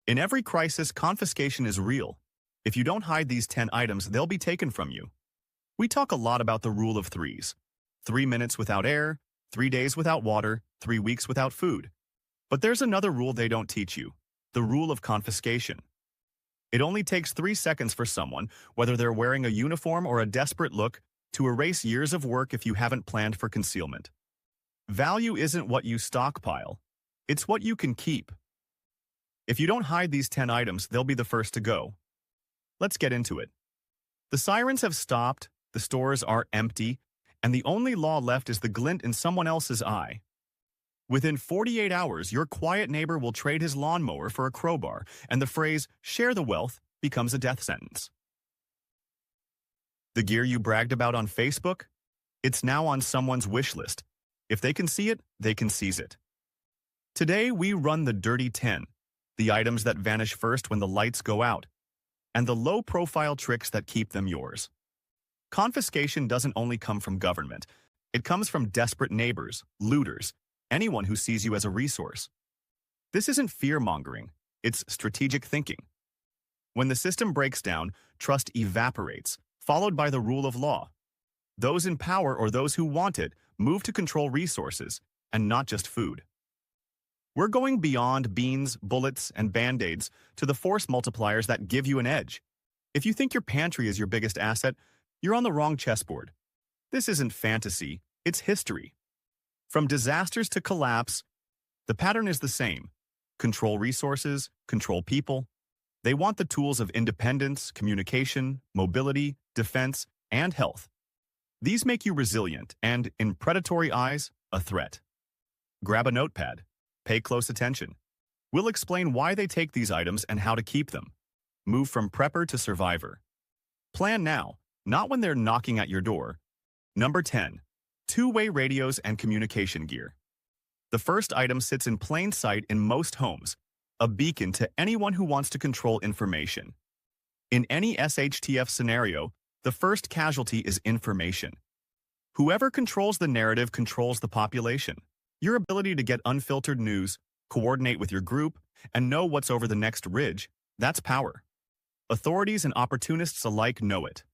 In every crisis, confiscation is real. If you don't hide these 10 items, they'll be taken from you. We talk a lot about the rule of threes. 3 minutes without air, 3 days without water, 3 weeks without food. But there's another rule they don't teach you, the rule of confiscation. It only takes 3 seconds for someone, whether they're wearing a uniform or a desperate look, to erase years of work if you haven't planned for concealment. Value isn't what you stockpile, it's what you can keep. If you don't hide these 10 items, they'll be the first to go. Let's get into it. The sirens have stopped, the stores are empty, and the only law left is the glint in someone else's eye. Within 48 hours, your quiet neighbor will trade his lawnmower for a crowbar, and the phrase, "share the wealth," becomes a death sentence. The gear you bragged about on Facebook? It's now on someone's wish list. If they can see it, they can seize it. Today, we run the Dirty 10, the items that vanish first when the lights go out, and the low-profile tricks that keep them yours. Confiscation doesn't only come from government. It comes from desperate neighbors, looters, anyone who sees you as a resource. This isn't fear-mongering, it's strategic thinking. When the system breaks down, trust evaporates, followed by the rule of law. Those in power or those who want it move to control resources, and not just food. We're going beyond beans, bullets, and band-aids to the force multipliers that give you an edge. If you think your pantry is your biggest asset, you're on the wrong chessboard. This isn't fantasy, it's history. From disasters to collapse, the pattern is the same. Control resources, control people. They want the tools of independence, communication, mobility, defense, and health. These make you resilient and, in predatory eyes, a threat. Grab a notepad. Pay close attention. We'll explain why they take these items and how to keep them. Move from prepper to survivor. Plan now, not when they're knocking at your door. Number 10. Two-way radios and communication gear. The first item sits in plain sight in most homes, a beacon to anyone who wants to control information. In any SHTF scenario, the first casualty is information. Whoever controls the narrative controls the population. Your ability to get unfiltered news, coordinate with your group, and know what's over the next ridge, that's power. Authorities and opportunists alike know it.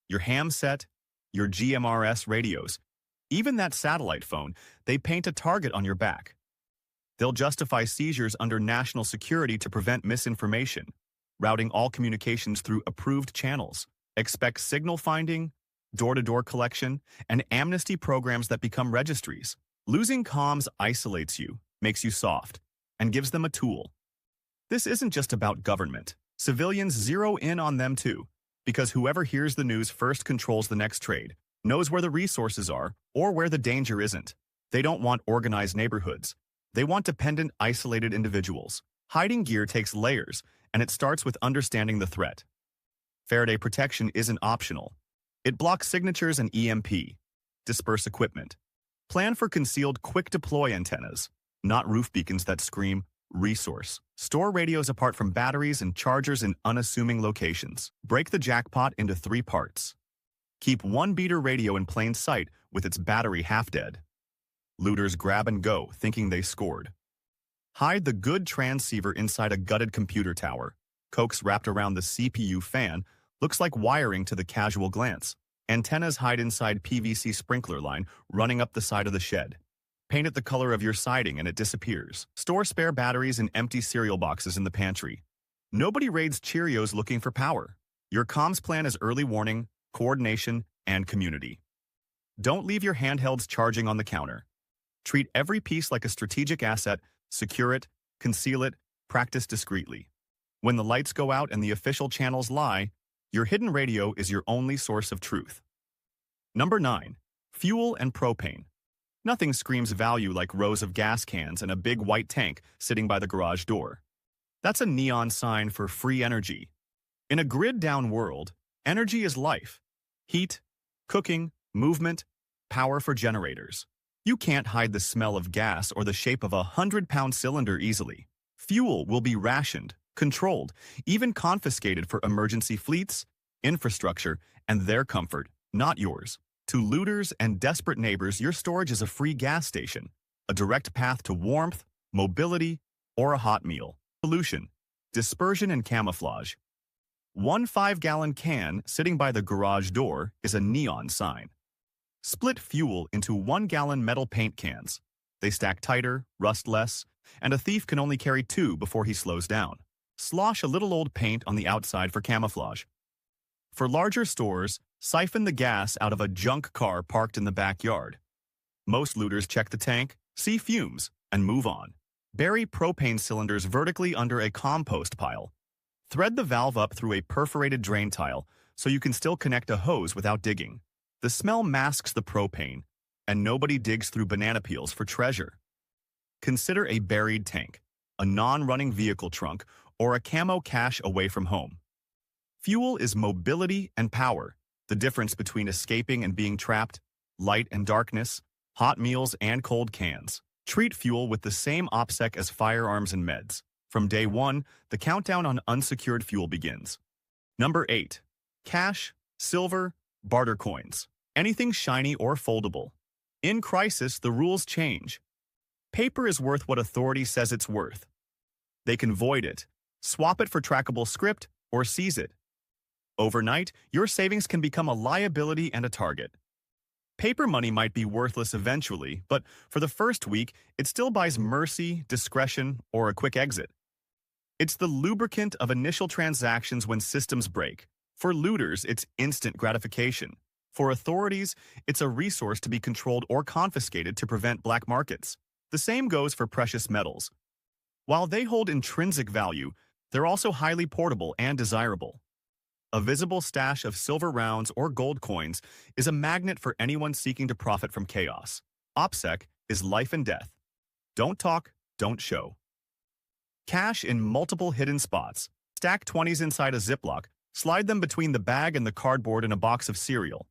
Your ham set, your GMRS radios, even that satellite phone, they paint a target on your back. They'll justify seizures under national security to prevent misinformation, routing all communications through approved channels. Expect signal finding, door-to-door collection, and amnesty programs that become registries. Losing comms isolates you, makes you soft, and gives them a tool. This isn't just about government. Civilians zero in on them too, because whoever hears the news first controls the next trade, knows where the resources are, or where the danger isn't. They don't want organized neighborhoods. They want dependent, isolated individuals. Hiding gear takes layers, and it starts with understanding the threat. Faraday protection isn't optional. It blocks signatures and EMP. Disperse equipment. Plan for concealed quick-deploy antennas, not roof beacons that scream, resource. Store radios apart from batteries and chargers in unassuming locations. Break the jackpot into 3 parts. Keep one beater radio in plain sight with its battery half-dead. Looters grab and go, thinking they scored. Hide the good transceiver inside a gutted computer tower. Coax wrapped around the CPU fan looks like wiring to the casual glance. Antennas hide inside PVC sprinkler line running up the side of the shed. Paint it the color of your siding and it disappears. Store spare batteries in empty cereal boxes in the pantry. Nobody raids Cheerios looking for power. Your comms plan is early warning, coordination, and community. Don't leave your handhelds charging on the counter. Treat every piece like a strategic asset, secure it, conceal it, practice discreetly. When the lights go out and the official channels lie, your hidden radio is your only source of truth. Number 9. Fuel and propane. Nothing screams value like rows of gas cans and a big white tank sitting by the garage door. That's a neon sign for free energy. In a grid-down world, energy is life. Heat, cooking, movement, power for generators. You can't hide the smell of gas or the shape of a 100-pound cylinder easily. Fuel will be rationed, controlled, even confiscated for emergency fleets, infrastructure, and their comfort, not yours. To looters and desperate neighbors, your storage is a free gas station, a direct path to warmth, mobility, or a hot meal. Solution: dispersion and camouflage. One 5-gallon can sitting by the garage door is a neon sign. Split fuel into 1-gallon metal paint cans. They stack tighter, rust less, and a thief can only carry 2 before he slows down. Slosh a little old paint on the outside for camouflage. For larger stores, siphon the gas out of a junk car parked in the backyard. Most looters check the tank, see fumes, and move on. Bury propane cylinders vertically under a compost pile. Thread the valve up through a perforated drain tile so you can still connect a hose without digging. The smell masks the propane, and nobody digs through banana peels for treasure. Consider a buried tank, a non-running vehicle trunk, or a camo cache away from home. Fuel is mobility and power, the difference between escaping and being trapped, light and darkness, hot meals and cold cans. Treat fuel with the same OPSEC as firearms and meds. From day 1, the countdown on unsecured fuel begins. Number 8. Cash, silver, barter coins. Anything shiny or foldable. In crisis, the rules change. Paper is worth what authority says it's worth. They can void it, swap it for trackable script, or seize it. Overnight, your savings can become a liability and a target. Paper money might be worthless eventually, but for the first week, it still buys mercy, discretion, or a quick exit. It's the lubricant of initial transactions when systems break. For looters, it's instant gratification. For authorities, it's a resource to be controlled or confiscated to prevent black markets. The same goes for precious metals. While they hold intrinsic value, they're also highly portable and desirable. A visible stash of silver rounds or gold coins is a magnet for anyone seeking to profit from chaos. OPSEC is life and death. Don't talk, don't show. Cash in multiple hidden spots. Stack 20s inside a Ziploc, slide them between the bag and the cardboard in a box of cereal.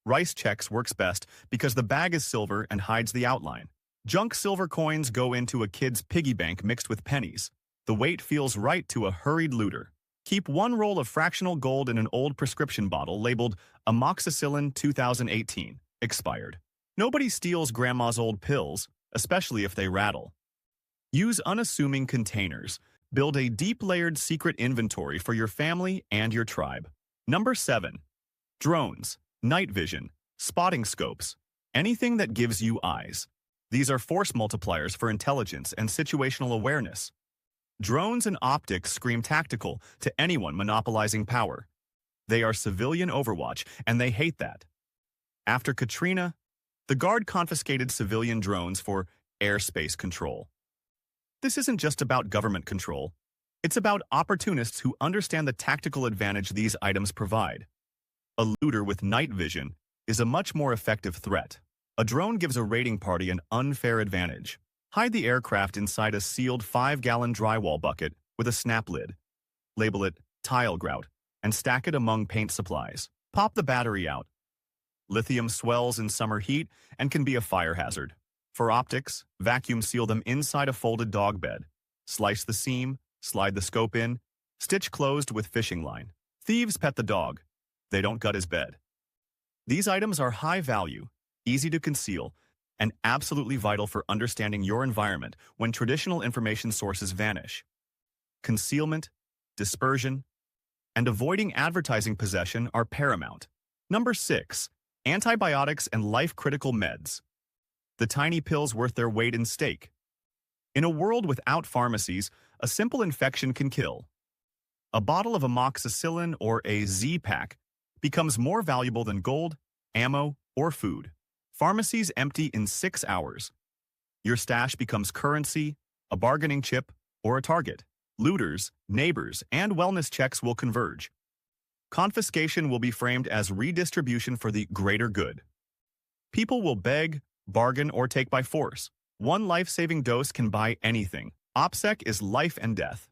Rice checks works best because the bag is silver and hides the outline. Junk silver coins go into a kid's piggy bank mixed with pennies. The weight feels right to a hurried looter. Keep 1 roll of fractional gold in an old prescription bottle labeled Amoxicillin 2018, expired. Nobody steals grandma's old pills, especially if they rattle. Use unassuming containers. Build a deep-layered secret inventory for your family and your tribe. Number 7. Drones, night vision, spotting scopes, anything that gives you eyes. These are force multipliers for intelligence and situational awareness. Drones and optics scream tactical to anyone monopolizing power. They are civilian overwatch, and they hate that. After Katrina, the Guard confiscated civilian drones for airspace control. This isn't just about government control. It's about opportunists who understand the tactical advantage these items provide. A looter with night vision is a much more effective threat. A drone gives a raiding party an unfair advantage. Hide the aircraft inside a sealed 5-gallon drywall bucket with a snap lid. Label it tile grout and stack it among paint supplies. Pop the battery out. Lithium swells in summer heat and can be a fire hazard. For optics, vacuum seal them inside a folded dog bed. Slice the seam, slide the scope in, stitch closed with fishing line. Thieves pet the dog. They don't gut his bed. These items are high value, easy to conceal, and absolutely vital for understanding your environment when traditional information sources vanish. Concealment, dispersion, and avoiding advertising possession are paramount. Number 6. Antibiotics and life-critical meds. The tiny pills worth their weight in steak. In a world without pharmacies, a simple infection can kill. A bottle of amoxicillin or a Z-Pack becomes more valuable than gold, ammo, or food. Pharmacies empty in 6 hours. Your stash becomes currency, a bargaining chip, or a target. Looters, neighbors, and wellness checks will converge. Confiscation will be framed as redistribution for the greater good. People will beg, bargain, or take by force. One life-saving dose can buy anything. OPSEC is life and death.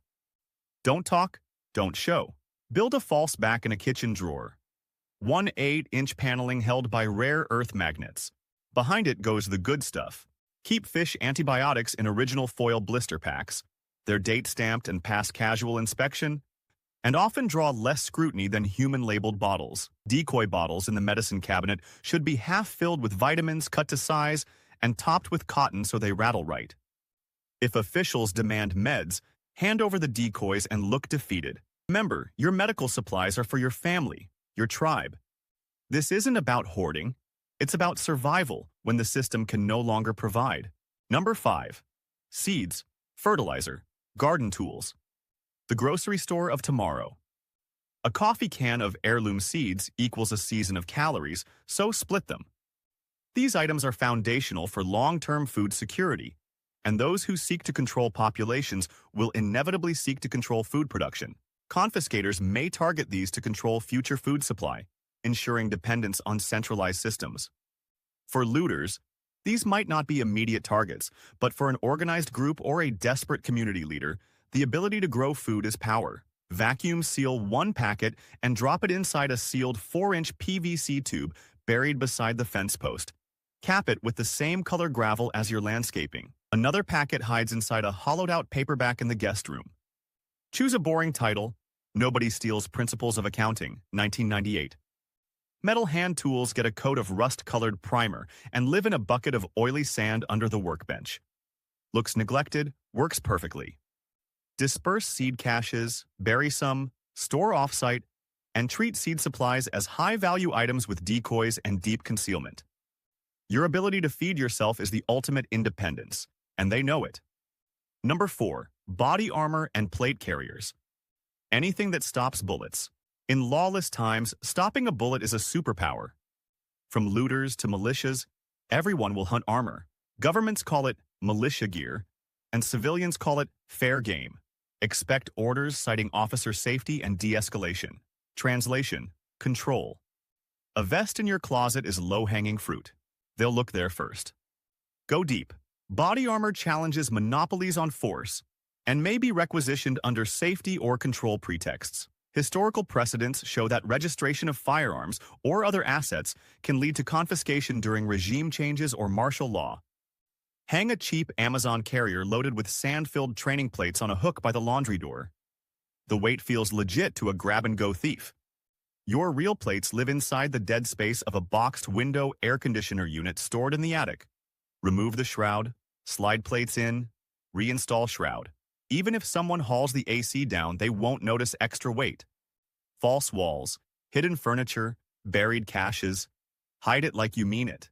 Don't talk, don't show. Build a false back in a kitchen drawer. 1 8-inch paneling held by rare earth magnets. Behind it goes the good stuff. Keep fish antibiotics in original foil blister packs. They're date-stamped and pass casual inspection, and often draw less scrutiny than human-labeled bottles. Decoy bottles in the medicine cabinet should be half filled with vitamins cut to size and topped with cotton so they rattle right. If officials demand meds, Hand over the decoys and look defeated. Remember, your medical supplies are for your family, your tribe. This isn't about hoarding. It's about survival when the system can no longer provide. Number 5. Seeds, fertilizer, garden tools. The grocery store of tomorrow. A coffee can of heirloom seeds equals a season of calories, so split them. These items are foundational for long-term food security, and those who seek to control populations will inevitably seek to control food production. Confiscators may target these to control future food supply, ensuring dependence on centralized systems. For looters, these might not be immediate targets, but for an organized group or a desperate community leader, the ability to grow food is power. Vacuum seal one packet and drop it inside a sealed 4-inch PVC tube buried beside the fence post. Cap it with the same color gravel as your landscaping. Another packet hides inside a hollowed-out paperback in the guest room. Choose a boring title. Nobody Steals Principles of Accounting, 1998. Metal hand tools get a coat of rust-colored primer and live in a bucket of oily sand under the workbench. Looks neglected, works perfectly. Disperse seed caches, bury some, store off-site, and treat seed supplies as high-value items with decoys and deep concealment. Your ability to feed yourself is the ultimate independence, and they know it. Number 4. Body armor and plate carriers. Anything that stops bullets. In lawless times, stopping a bullet is a superpower. From looters to militias, everyone will hunt armor. Governments call it militia gear, and civilians call it fair game. Expect orders citing officer safety and de-escalation. Translation: control. A vest in your closet is low-hanging fruit. They'll look there first. Go deep. Body armor challenges monopolies on force and may be requisitioned under safety or control pretexts. Historical precedents show that registration of firearms or other assets can lead to confiscation during regime changes or martial law. Hang a cheap Amazon carrier loaded with sand-filled training plates on a hook by the laundry door. The weight feels legit to a grab-and-go thief. Your real plates live inside the dead space of a boxed window air conditioner unit stored in the attic. Remove the shroud, slide plates in, reinstall shroud. Even if someone hauls the AC down, they won't notice extra weight. False walls, hidden furniture, buried caches. Hide it like you mean it.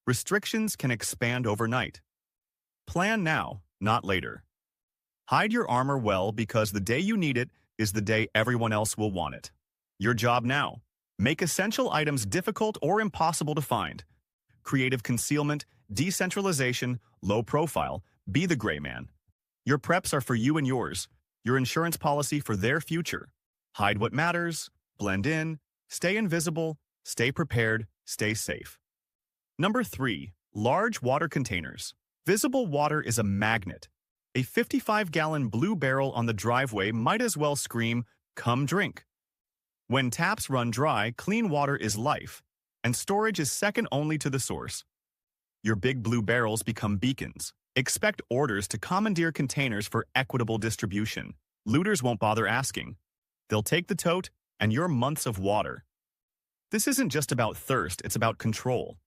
Restrictions can expand overnight. Plan now, not later. Hide your armor well because the day you need it is the day everyone else will want it. Your job now: make essential items difficult or impossible to find. Creative concealment, decentralization, low profile, be the gray man. Your preps are for you and yours, your insurance policy for their future. Hide what matters, blend in, stay invisible, stay prepared, stay safe. Number 3. Large water containers. Visible water is a magnet. A 55-gallon blue barrel on the driveway might as well scream, "Come drink." When taps run dry, clean water is life, and storage is second only to the source. Your big blue barrels become beacons. Expect orders to commandeer containers for equitable distribution. Looters won't bother asking. They'll take the tote and your months of water. This isn't just about thirst, it's about control.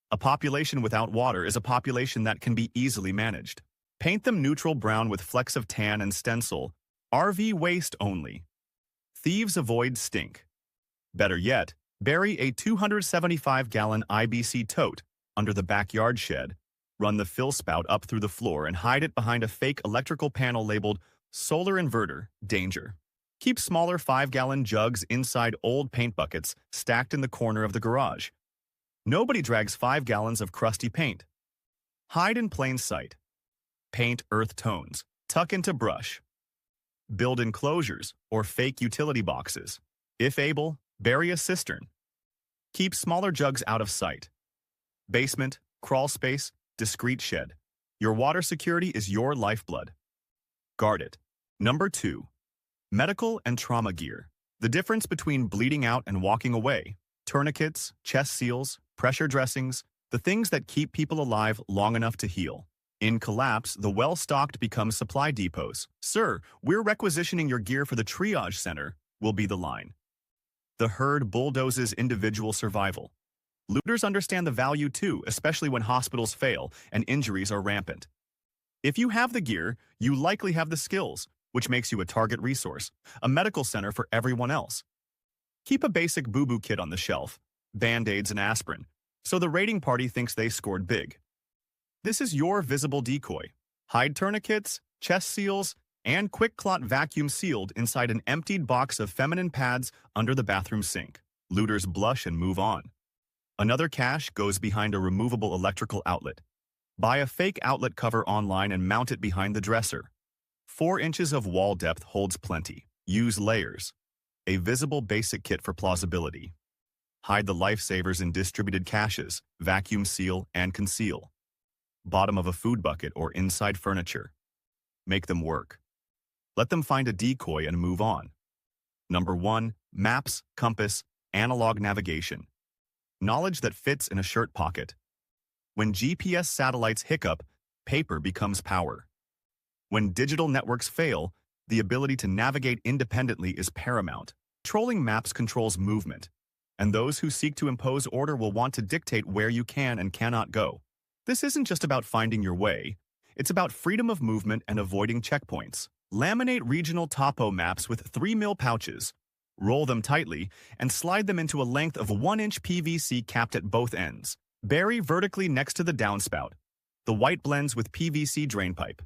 A population without water is a population that can be easily managed. Paint them neutral brown with flecks of tan and stencil. RV waste only. Thieves avoid stink. Better yet, bury a 275-gallon IBC tote under the backyard shed. Run the fill spout up through the floor and hide it behind a fake electrical panel labeled "Solar Inverter, Danger." Keep smaller 5-gallon jugs inside old paint buckets stacked in the corner of the garage. Nobody drags 5 gallons of crusty paint. Hide in plain sight. Paint earth tones. Tuck into brush. Build enclosures or fake utility boxes. If able, bury a cistern. Keep smaller jugs out of sight. Basement, crawl space, discreet shed. Your water security is your lifeblood. Guard it. Number 2. Medical and trauma gear. The difference between bleeding out and walking away. Tourniquets, chest seals, pressure dressings, the things that keep people alive long enough to heal. In collapse, the well-stocked become supply depots. "Sir, we're requisitioning your gear for the triage center," will be the line. The herd bulldozes individual survival. Looters understand the value too, especially when hospitals fail and injuries are rampant. If you have the gear, you likely have the skills, which makes you a target resource, a medical center for everyone else. Keep a basic boo-boo kit on the shelf, Band-Aids and aspirin, so the raiding party thinks they scored big. This is your visible decoy. Hide tourniquets, chest seals, and quick clot vacuum sealed inside an emptied box of feminine pads under the bathroom sink. Looters blush and move on. Another cache goes behind a removable electrical outlet. Buy a fake outlet cover online and mount it behind the dresser. 4 inches of wall depth holds plenty. Use layers. A visible basic kit for plausibility. Hide the lifesavers in distributed caches, vacuum seal, and conceal. Bottom of a food bucket or inside furniture. Make them work. Let them find a decoy and move on. Number 1. Maps, compass, analog navigation. Knowledge that fits in a shirt pocket. When GPS satellites hiccup, paper becomes power. When digital networks fail, the ability to navigate independently is paramount. Controlling maps controls movement, and those who seek to impose order will want to dictate where you can and cannot go. This isn't just about finding your way, it's about freedom of movement and avoiding checkpoints. Laminate regional topo maps with 3mm pouches, roll them tightly, and slide them into a length of 1-inch PVC capped at both ends. Bury vertically next to the downspout. The white blends with PVC drainpipe.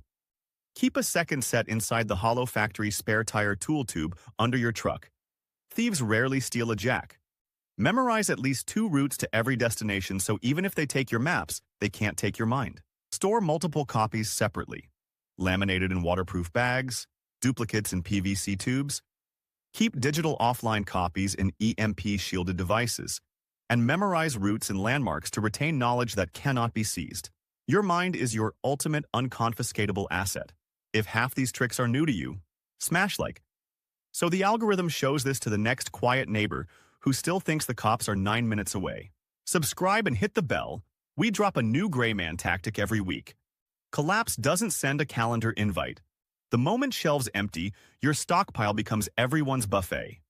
Keep a second set inside the hollow factory spare tire tool tube under your truck. Thieves rarely steal a jack. Memorize at least 2 routes to every destination so even if they take your maps, they can't take your mind. Store multiple copies separately. Laminated in waterproof bags, duplicates in PVC tubes. Keep digital offline copies in EMP-shielded devices, and memorize routes and landmarks to retain knowledge that cannot be seized. Your mind is your ultimate unconfiscatable asset. If half these tricks are new to you, smash like. So the algorithm shows this to the next quiet neighbor who still thinks the cops are 9 minutes away. Subscribe and hit the bell. We drop a new gray man tactic every week. Collapse doesn't send a calendar invite. The moment shelves empty, your stockpile becomes everyone's buffet.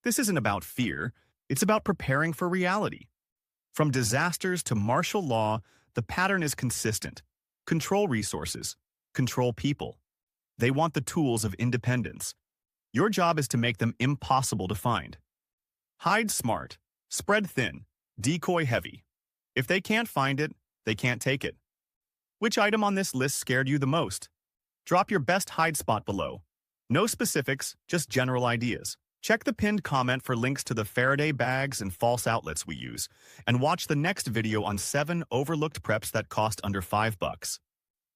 This isn't about fear, it's about preparing for reality. From disasters to martial law, the pattern is consistent. Control resources, control people. They want the tools of independence. Your job is to make them impossible to find. Hide smart, spread thin, decoy heavy. If they can't find it, they can't take it. Which item on this list scared you the most? Drop your best hide spot below. No specifics, just general ideas. Check the pinned comment for links to the Faraday bags and false outlets we use, and watch the next video on 7 overlooked preps that cost under $5.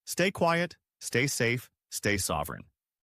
Stay quiet, stay safe, stay sovereign.